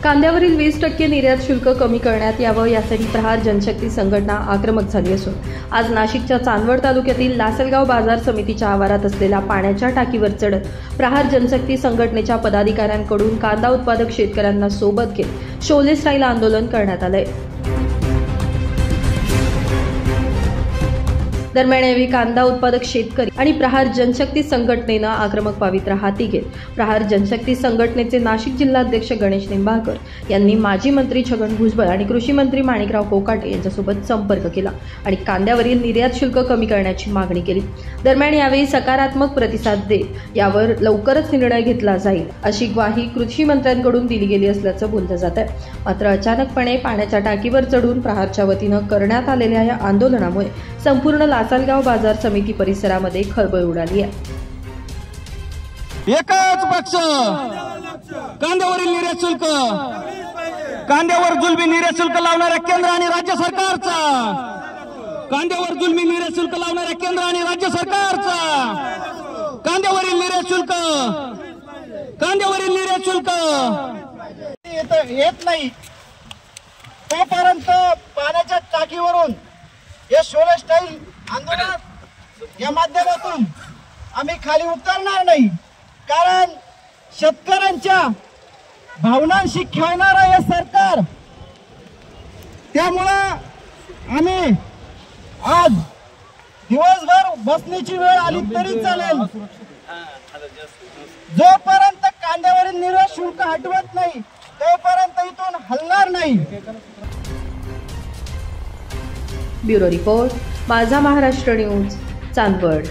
कांद्यावरील 20% निर्यात शुल्क कमी करण्यात यावं यासाठी प्रहार जनशक्ती संघटना आक्रमक झाली असून आज नाशिकच्या चांदवड तालुक्यातील लासलगाव बाजार समितीच्या आवारात असलेल्या पाण्याच्या टाकीवर चढत प्रहार जनशक्ती संघटनेच्या पदाधिकाऱ्यांकडून कांदा उत्पादक शेतकऱ्यांना सोबत घेत शोले स्टाईल आंदोलन करण्यात आलंय। दरम्यान यावेळी कांदा उत्पादक शेतकरी आणि प्रहार जनशक्ती संघटनेनं आक्रमक पावित्र्य हाती घेत प्रहार जनशक्ती संघटनेचे नाशिक जिल्हाध्यक्ष गणेश निंबाळकर यांनी माजी मंत्री छगन भुजबळ आणि कृषी मंत्री माणिकराव कोकाटे यांच्यासोबत संपर्क केला आणि कांद्यावरील निर्यात शुल्क कमी करण्याची मागणी केली। दरम्यान यावेळी सकारात्मक प्रतिसाद देत यावर लवकरच निर्णय घेतला जाईल अशी ग्वाही कृषी मंत्र्यांकडून दिली गेली असल्याचं बोललं जात आहे। मात्र अचानकपणे पाण्याच्या टाकीवर चढून प्रहारच्या वतीनं करण्यात आलेल्या या आंदोलनामुळे संपूर्ण लासलगाव बाजार समिती परिसरामध्ये खळबळ उडाली आहे। एकच पक्ष कांद्यावरील निर्यात शुल्क, कांद्यावर जुलमी निर्यात शुल्क लावणाऱ्या केंद्र आणि राज्य सरकारचा, कांद्यावर जुलमी निर्यात शुल्क लावणाऱ्या केंद्र आणि राज्य सरकारचा, कांद्यावरील निर्यात शुल्क, कांद्यावरील निर्यात शुल्क येत नाही तोपर्यंत पाण्याच्या टाकीवरून या शोले स्टाईल आंदोलन या माध्यमातून आम्ही खाली उतरणार नाही। कारण शेतकऱ्यांच्या भावनांशी खेळणारं हे सरकार, त्यामुळं आम्ही आज दिवसभर बसण्याची वेळ आली तरी चालेल, जोपर्यंत कांद्यावरील निर्यात शुल्क हटवत नाही तोपर्यंत इथून हलणार नाही। ब्युरो रिपोर्ट, माझा महाराष्ट्र न्यूज, चांदवड।